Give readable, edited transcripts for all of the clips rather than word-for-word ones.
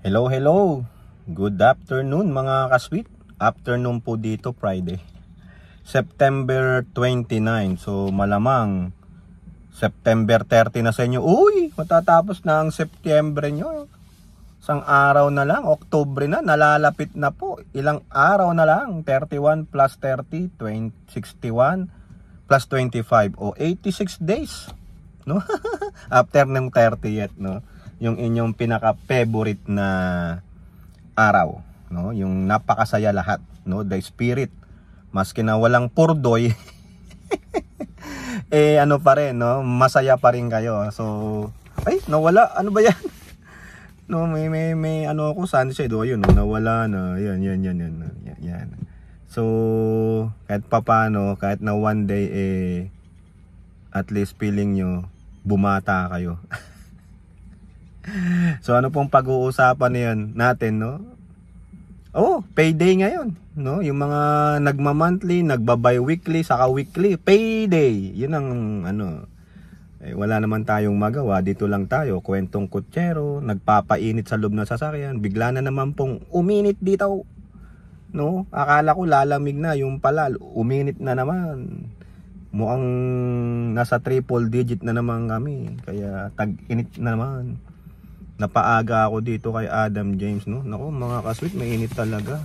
Hello, hello. Good afternoon mga kasweet. Afternoon po dito, Friday. September 29. So malamang September 30 na sa inyo. Uy, matatapos na ang September nyo. Isang araw na lang, Oktubre na, nalalapit na po. Ilang araw na lang, 31 plus 30, 61 plus 25 o 86 days. No? After ng 30th, no? Yung inyong pinaka-favorite na araw, no? Yung napakasaya lahat, no? The spirit, maski na walang purdoy, ano pa rin, no? Masaya pa rin kayo. So, ay, nawala. Ano ba yan? No, may ano ako, sunshade. O, yun, no? Nawala na. Yan. So, kahit papano, kahit na one day, at least feeling nyo, bumata kayo. So ano pong pag-uusapan natin, no? Oh, payday ngayon, no? Yung mga nagma-monthly, nagba-bi-weekly, saka weekly, payday. Yun ang wala naman tayong magawa. Dito lang tayo, kwentong kutsero, nagpapainit sa loob ng sasakyan, bigla na naman pong uminit dito. No? Akala ko lalamig na, yung pala uminit na naman. Mukhang nasa triple digit na naman kami. Kaya tag-init na naman. Napaaga ako dito kay Adam James, no? Naku, mga kasweet, mainit talaga.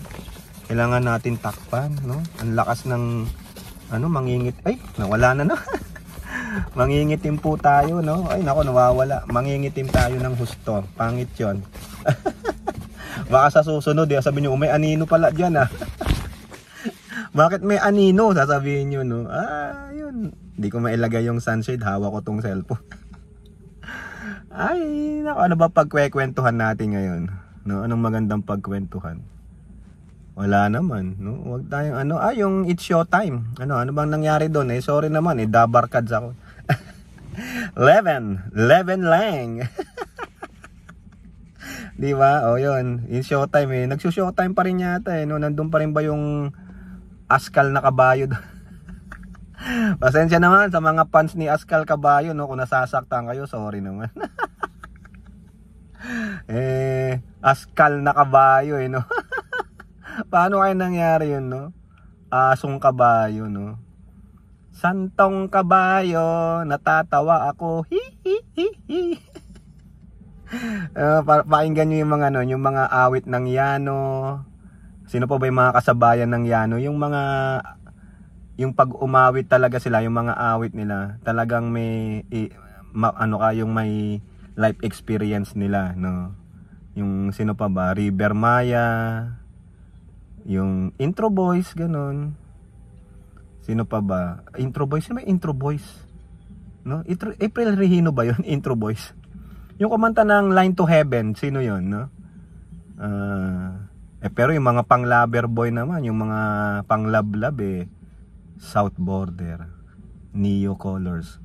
Kailangan natin takpan, no? Ang lakas ng mangingit. Ay, nawala na. Mangingitim po tayo, no? Ay, naku, nawawala. Mangingitim tayo ng husto. Pangit 'yon. Baka sa susunod, sabi niyo, may anino pala diyan, ah. Bakit may anino? Sasabihin niyo, no? Ah, yun. Hindi ko mailagay yung sunshade, hawak ko tong cellphone. Ay, naku, ano ba pagkwekwentuhan natin ngayon? No, anong magandang pagkwentuhan? Wala naman, no? Wag tayong yung it's show time. Ano bang nangyari doon? Sorry naman, dabarkads ako. 11 lang. Di ba? O yun, it's show time Nagso-show time pa rin yata no? Nandun pa rin ba yung Askal na kabayo? Pasensya naman sa mga fans ni Askal Kabayo, no? Kung nasasaktan kayo, sorry naman. Askal na kabayo, no? Paano kaya nangyari yun, no? Asong kabayo, no? Santong kabayo, natatawa ako. Hi. Pakinggan nyo yung mga yung mga awit ng Yano. Sino pa ba yung mga kasabayan ng Yano? Yung pag umawit talaga sila, yung mga awit nila, talagang may yung may life experience nila, no? Yung sino pa ba? River Maya, yung Intro Boys, ganun. Sino pa ba? Intro Boys, may Intro Boys, no? April Regino ba yun? Intro Boys. Yung kumanta ng Line to Heaven, sino yun, no? Pero yung mga pang-lover boy naman, yung mga pang-love-love, South Border, Neo Colors.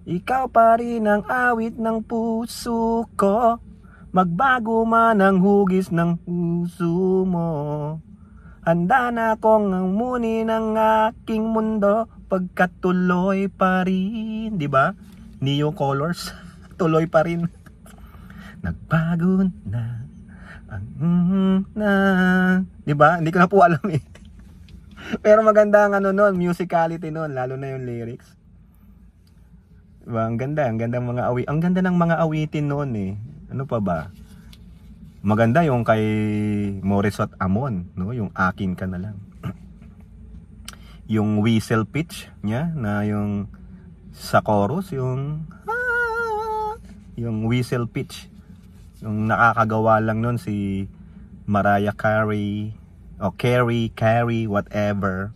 Ikaw pa rin ang awit ng puso ko, magbago man ang hugis ng puso mo. Handa na akong muni ng aking mundo, pagkatuloy pa rin. Diba? Neo Colors, tuloy pa rin. Nagbago na na. Diba? Hindi ko na po alam Pero maganda ang musicality nun, lalo na yung lyrics. Diba? Ang ganda mga ang ganda ng mga awitin noon Ano pa ba? Maganda yung kay Morissot Amon, no? Yung Akin Ka Na Lang. Yung whistle pitch niya na yung sa chorus, yung whistle pitch. Yung nakakagawa lang nun si Mariah Carey o Carey, whatever.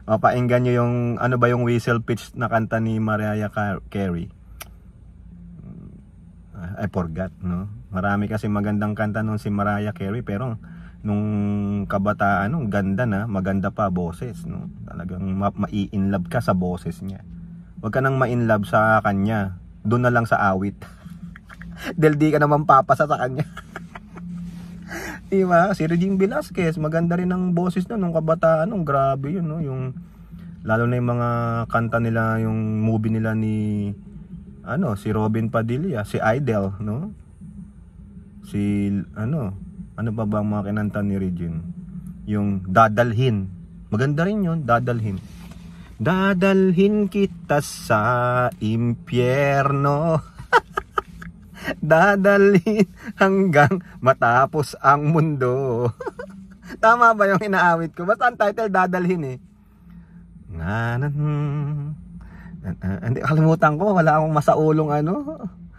Mapainggan nyo yung yung whistle pitch na kanta ni Mariah Carey. I forgot, no? Marami kasi magandang kanta nun si Mariah Carey, pero nung kabataan, ganda na, maganda pa boses, no? Talagang mai-inlove ka sa boses niya. Huwag ka nang ma-inlove sa kanya, doon na lang sa awit. Dahil di ka naman papasa sa kanya. Diba? Si Regine Velasquez, maganda rin ang boses nung kabataan, grabe yun, no? Yung lalo na yung mga kanta nila, yung movie nila ni si Robin Padilla, si Idol, no? Si ano ba bang mga kinanta ni Regine? Yung Dadalhin. Maganda rin yun, Dadalhin. Dadalhin kita sa impyerno. Dadalhin hanggang matapos ang mundo. Tama ba yung inaawit ko? Basta ang title Dadalhin eh. Hindi, kalimutan ko, wala akong masaulong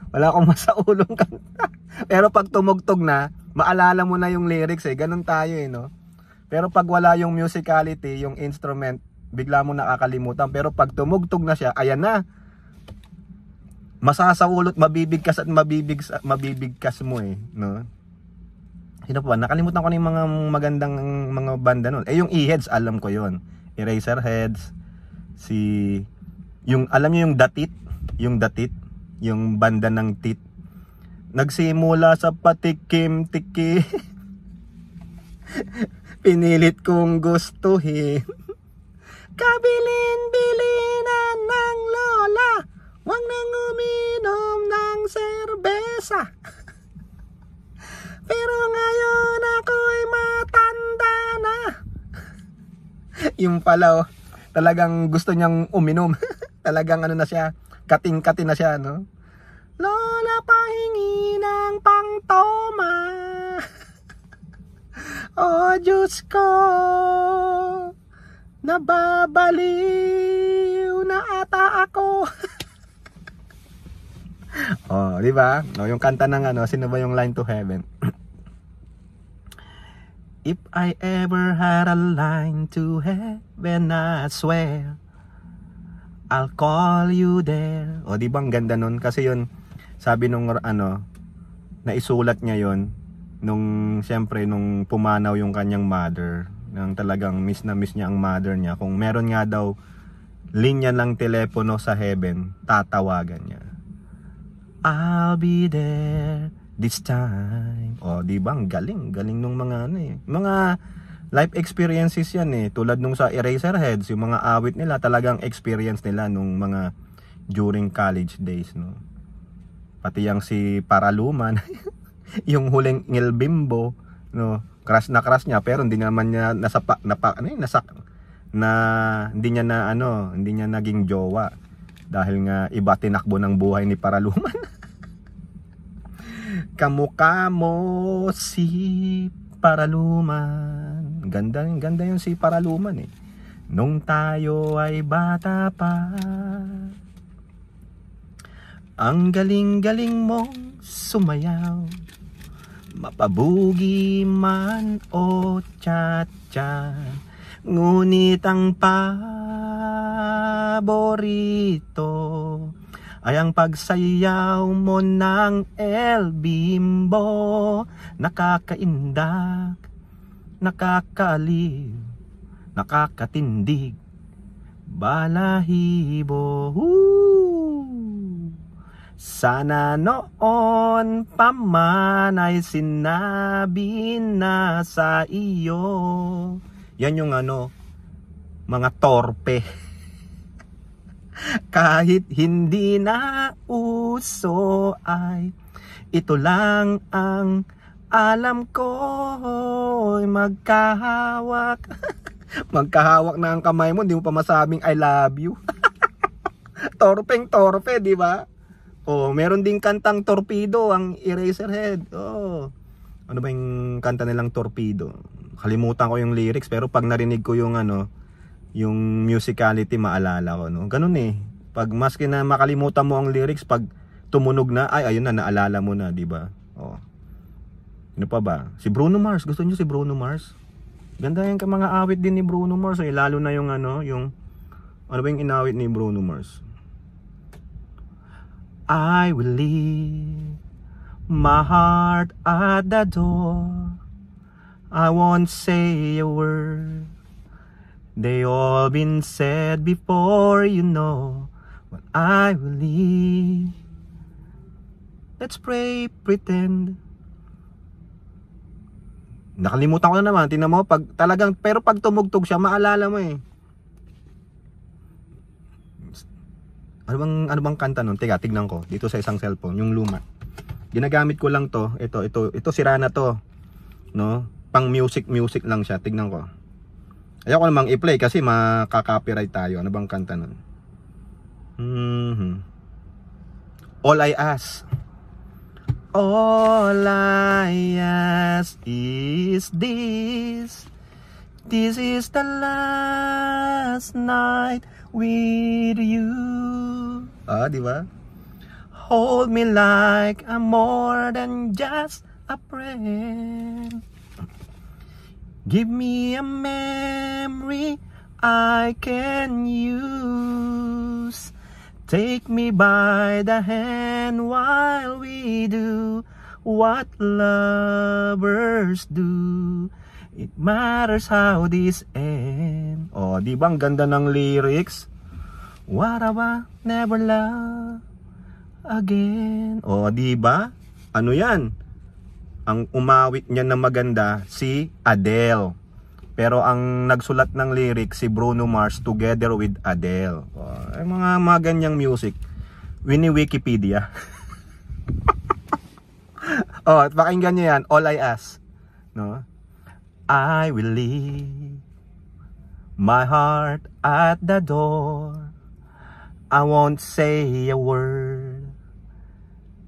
wala akong masaulong kanta. Pero pag tumugtog na, maalala mo na yung lyrics eh, ganun tayo eh, no? Pero pag wala yung musicality, yung instrument, bigla mo nakakalimutan. Pero pag tumugtog na siya, ayan na, masasaulot, mabibigkas at mabibigkas mo eh, no? Sino pa ba? Nakalimutan ko na yung mga magandang mga banda nun. Yung E-Heads, alam ko yon. Eraserheads, yung alam niyo yung Datit, yung banda ng Tit. Nagsimula sa patikim-tiki. Pinilit kong gustuhin. Kabilin-bilinan ng lola, wag nang uminom ng serbesa. Pero ngayon ako'y matanda na. Yung pala talagang gusto niyang uminom. Talagang na siya, kating-kati na siya, no? Lola, pahingi ng pangtoma. Oh, Diyos ko, nababaliw na ata ako. Oh, di ba? No, yung kanta ng sino ba yung Line to Heaven? If I ever had a line to heaven, I swear I'll call you there. O, di ba ang ganda nun? Kasi yun, sabi nung naisulat niya yun nung siyempre nung pumanaw yung kanyang mother, nang talagang miss na miss niya ang mother niya. Kung meron nga daw linya ng telepono sa heaven, tatawagan niya. I'll be there this time. O, di ba? Ang galing nung mga mga life experiences yan eh. Tulad nung sa Eraserheads, yung mga awit nila talagang experience nila nung mga during college days, no. Pati yang si Paraluman, yung huling Ngil Bimbo, no. Crush niya pero hindi naman niya hindi niya naging jowa dahil nga iba tinakbo ng buhay ni Paraluman. Kamukha mo si Paraluman. Ganda yung si Paraluman eh. Nung tayo ay bata pa, ang galing-galing mong sumayaw, mapabugi man o cha-cha, ngunit ang paborito ay ang pagsayaw mo ng El Bimbo. Nakakaindak, nakakaaliw, nakakatindig, balahibo. Sana noon pa man ay sinabi na sa iyo. Yan yung mga torpe. Kahit hindi na uso ay ito lang ang alam ko. Magkahawak. Magkahawak na ang kamay mo, hindi mo pa masabing I love you. Torpeng torpe, di ba? Oh, meron ding kantang Torpedo ang Eraserhead. Oh. Ano ba yung kanta nilang Torpedo? Kalimutan ko yung lyrics pero pag narinig ko yung yung musicality maalala ko, no. Ganun eh. Pag maski na makalimutan mo ang lyrics, pag tumunog na, ay ayun na, naalala mo na, di ba? Oh. Ano pa ba? Si Bruno Mars, gusto niyo si Bruno Mars? Ganda yung mga awit din ni Bruno Mars, eh. Lalo na yung yung ano ba yung inawit ni Bruno Mars? I will leave my heart at the door. I won't say a word. They all been said before, you know. But I will leave. Let's pray, pretend. Nakalimutan ko na naman. Tingnan mo, pero pag tumugtog siya, maalala mo eh. Ano bang kanta nun? Teka, tignan ko. Dito sa isang cellphone, yung luma. Ginagamit ko lang to. Ito sira na to, no? Pang music lang siya. Tignan ko. Ayoko namang i-play kasi makaka-copyright tayo. Ano bang kanta nun? All I Ask. All I ask is this. This is the last night with you. Di ba? Hold me like I'm more than just a friend. Give me a memory I can use. Take me by the hand while we do what lovers do. It matters how this ends. Di ba ang ganda ng lyrics? What about never love again? Di ba? Ano yan? Ang umawit niya na maganda si Adele. Pero ang nagsulat ng lyrics si Bruno Mars together with Adele. Mga ganyang music. Wikipedia. At pakinggan niyo yan. All I Ask. No? I will leave my heart at the door. I won't say a word.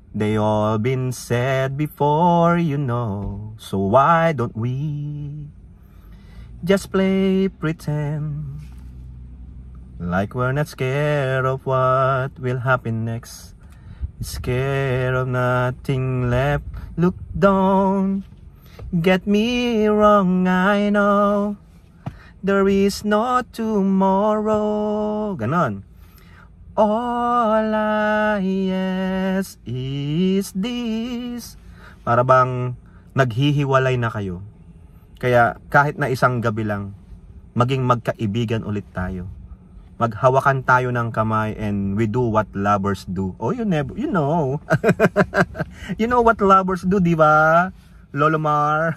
They all been said before, you know. So why don't we just play pretend like we're not scared of what will happen next. Scared of nothing left. Look, don't get me wrong, I know there is no tomorrow. Ganon. All I ask is this. Para bang naghihiwalay na kayo. Kaya kahit na isang gabi lang, maging magkaibigan ulit tayo. Maghawakan tayo ng kamay and we do what lovers do. You know. You know what lovers do, di ba? Lolo Mar.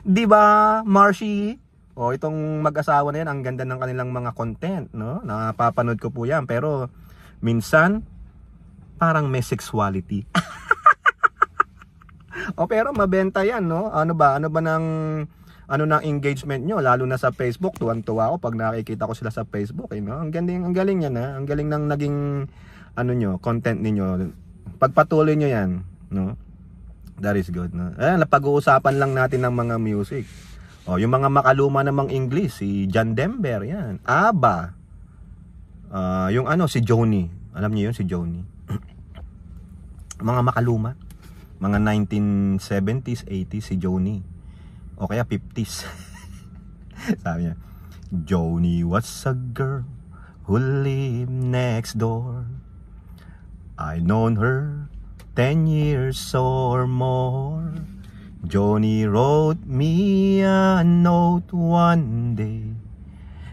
Di ba, Marcy? Itong mag-asawa na yan, ang ganda ng kanilang mga content, no? Napapanood ko po yan, pero minsan parang may sexuality. Pero mabenta yan, no? Ano ba ng engagement nyo, lalo na sa Facebook? Tuwan-tuwa ako pag nakikita ko sila sa Facebook, no? Ang galing yan, ha? Ang galing ng naging content ninyo. Pagpatuloy nyo yan, no? That is good, no? Napag-uusapan lang natin ng mga music. Yung mga makaluma namang English, si John Denver, yan. ABBA. Yung si Joni. Alam niyo yun, si Joni. Mga makaluma. Mga 1970s, 80s, si Joni. O kaya 50s. Sabi niya, Joni was a girl who lived next door. I known her 10 years or more. Joni wrote me a note one day,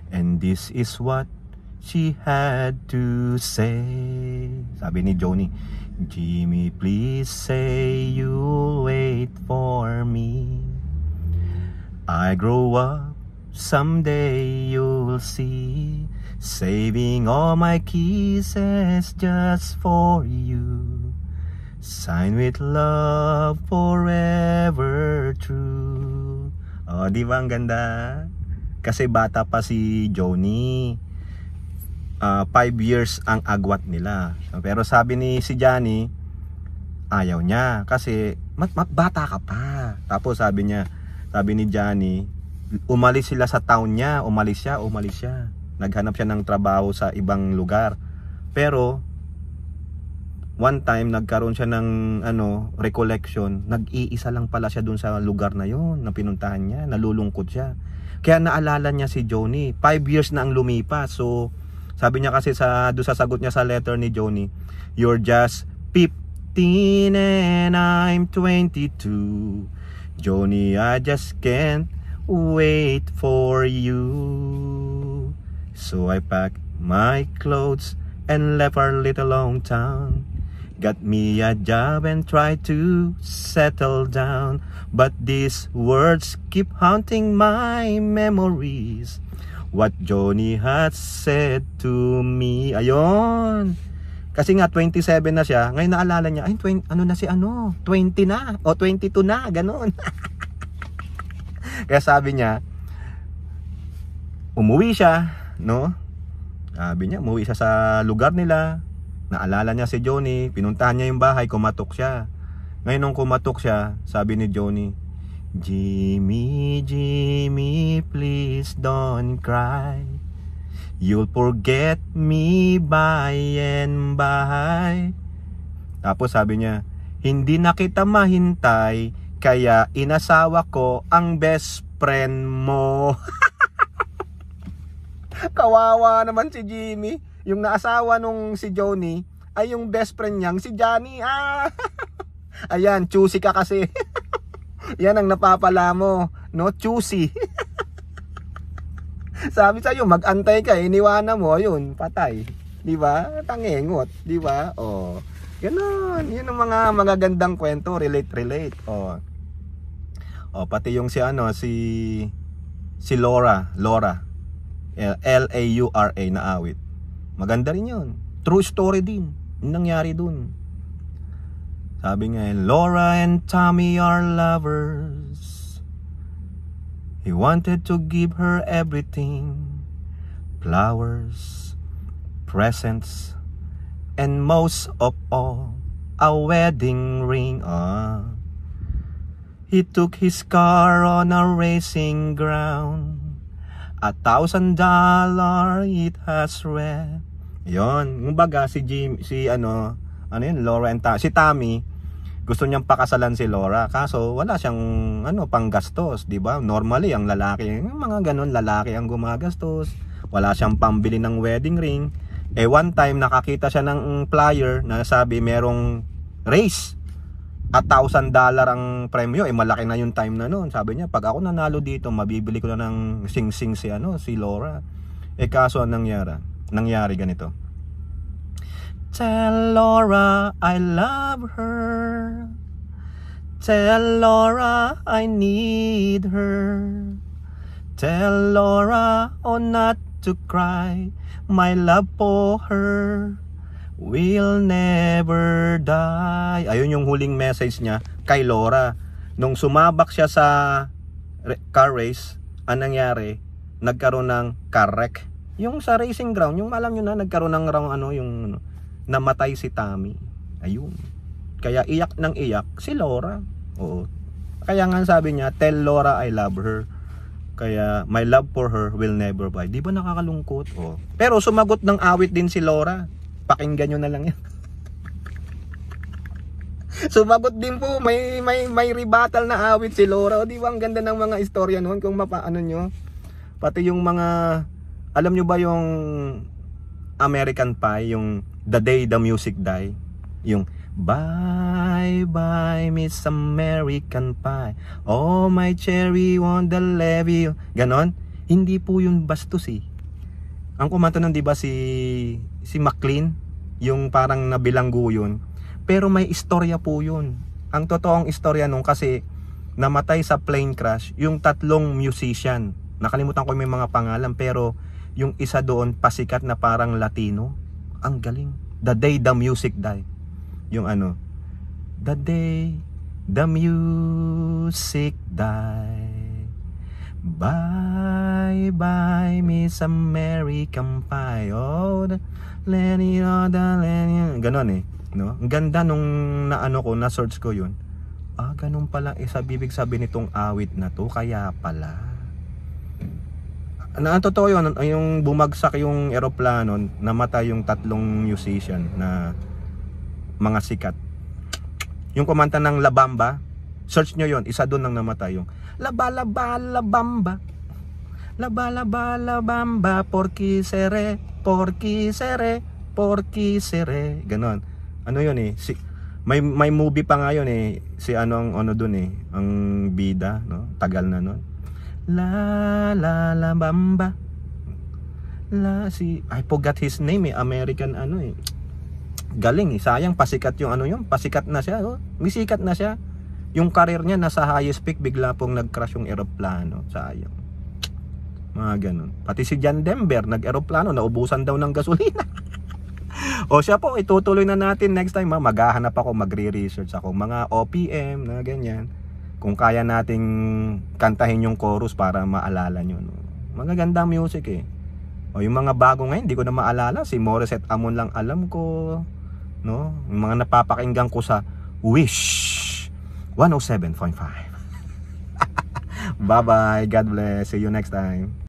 and this is what she had to say. Sabi ni Joni, Jimmy, please say you'll wait for me. I grow up, someday you'll see, saving all my kisses just for you. Sign with love, forever true. Di ba ang ganda? Kasi bata pa si Joni. 5 years ang agwat nila. Pero sabi ni si Johnny, ayaw niya kasi bata ka pa. Tapos sabi ni Johnny, umalis sila sa town niya, umalis siya. Naghanap siya ng trabaho sa ibang lugar. Pero one time nagkaroon siya ng recollection, nag-iisa lang pala siya dun sa lugar na yon na pinuntahan niya, nalulungkot siya. Kaya naalala niya si Joni. 5 years na ang lumipas. So sabi niya kasi doon sa sagot niya sa letter ni Joni, you're just 15 and I'm 22. Joni, I just can't wait for you. So I packed my clothes and left our little hometown. Got me a job and tried to settle down, but these words keep haunting my memories. What Joni had said to me. Ayon. Kasi nga 27 na siya, ngayon naalala niya, ay 20, ano na si ano, 20 na o 22 na, ganoon. Kaya sabi niya, umuwi siya, no? Sabi niya, umuwi siya sa lugar nila. Naalala niya si Johnny, pinuntahan niya yung bahay, kumatok siya. Ngayon nung kumatok siya, sabi ni Johnny, Jimmy, Jimmy, please don't cry. You'll forget me by and by. Tapos sabi niya, hindi na kita mahintay, kaya inasawa ko ang best friend mo. Kawawa naman si Jimmy. Yung naasawa nung si Johnny ay yung best friend niyang si Johnny. Ayan, choosy ka kasi. Yan ang napapala mo, no? Choosy. Sabi sa'yo, mag-antay ka, iniwanan mo, ayun, patay. Di ba? Tangengot, di ba? Oh. Ganon. Yun ang mga magagandang kwento, relate. Oh. Oh, pati yung si ano, si Laura. L-A-U-R-A na awit. Maganda rin yun. True story din. Yung nangyari dun. Sabi nga, Laura and Tommy are lovers. He wanted to give her everything. Flowers, presents, and most of all, a wedding ring. He took his car on a racing ground. $1,000 it has read. Yon, kumbaga si Laura and si Tommy, gusto niyang pakasalan si Laura, kaso wala siyang panggastos, 'di ba? Normally ang lalaki, mga ganon lalaki ang gumagastos. Wala siyang pambili ng wedding ring. One time nakakita siya ng flyer na sabi merong race. $1,000 ang premyo, malaki na yung time na noon. Sabi niya, pag ako nanalo dito, mabibili ko na ng sing-sing si Laura. Kaso nangyari ganito. Tell Laura I love her. Tell Laura I need her. Tell Laura not to cry. My love for her will never die. Ayun yung huling message niya kay Laura. Nung sumabak siya sa car race, anong nangyari? Nagkaroon ng car wreck. Yung sa racing ground, yung alam nyo na, nagkaroon ng namatay si Tommy. Ayun. Kaya iyak ng iyak si Laura. Oo. Kaya nga sabi niya, tell Laura I love her. Kaya my love for her will never die. Di ba nakakalungkot? Oo. Pero sumagot ng awit din si Laura. Pakinggan nyo na lang yan. Sumagot din po, may rebuttal na awit si Laura. O di ba ang ganda ng mga istorya noon kung mapaano nyo? Pati yung mga, alam nyo ba yung American Pie, yung The Day the Music Die, yung bye bye Miss American Pie, oh my cherry on the levee, ganon. Hindi po yun bastos eh. Ang kumanta nun, di ba, si McLean, yung parang nabilanggo yun, pero may istorya po yun. Ang totoong istorya nung, kasi namatay sa plane crash yung 3 musician, nakalimutan ko yung mga pangalan, pero yung isa doon pasikat na parang Latino. Ang galing. The Day the Music Die. Yung The Day the Music Die. Bye bye Miss American Pie. Oh, Lenny, Lenny. Ganon eh, no? Ang ganda nung na search ko yun. Ganun pala bibig sabi nitong awit na to, kaya pala. Totoo yun, yung bumagsak yung eroplano, namatay yung 3 musician na mga sikat. Yung kumanta ng La Bamba, search nyo yun, isa doon nang namatay yung Laba laba la bamba, laba laba la bamba, porky sere, ganon. Ano yun eh, may movie pa nga yun eh, si ang doon eh, ang bida, no? Tagal na nun. La la la bamba. I forgot his name eh, American eh. Galing eh, sayang pasikat yung pasikat na siya, oh. Misikat na siya. Yung career niya nasa highest peak, bigla pong nag-crash yung eroplano, sayang. Mga ganun. Pati si John Denver, nag-eroplano, naubusan daw ng gasolina. O siya po, itutuloy na natin next time. Maghahanap ako, magre-research ako. Mga OPM na ganyan. Kung kaya nating kantahin yung chorus para maalala nyo. No? Magagandang music eh. O yung mga bago ngayon, hindi ko na maalala. Si Morissette Amon lang alam ko. No? Yung mga napapakinggan ko sa Wish 107.5. Bye-bye. God bless. See you next time.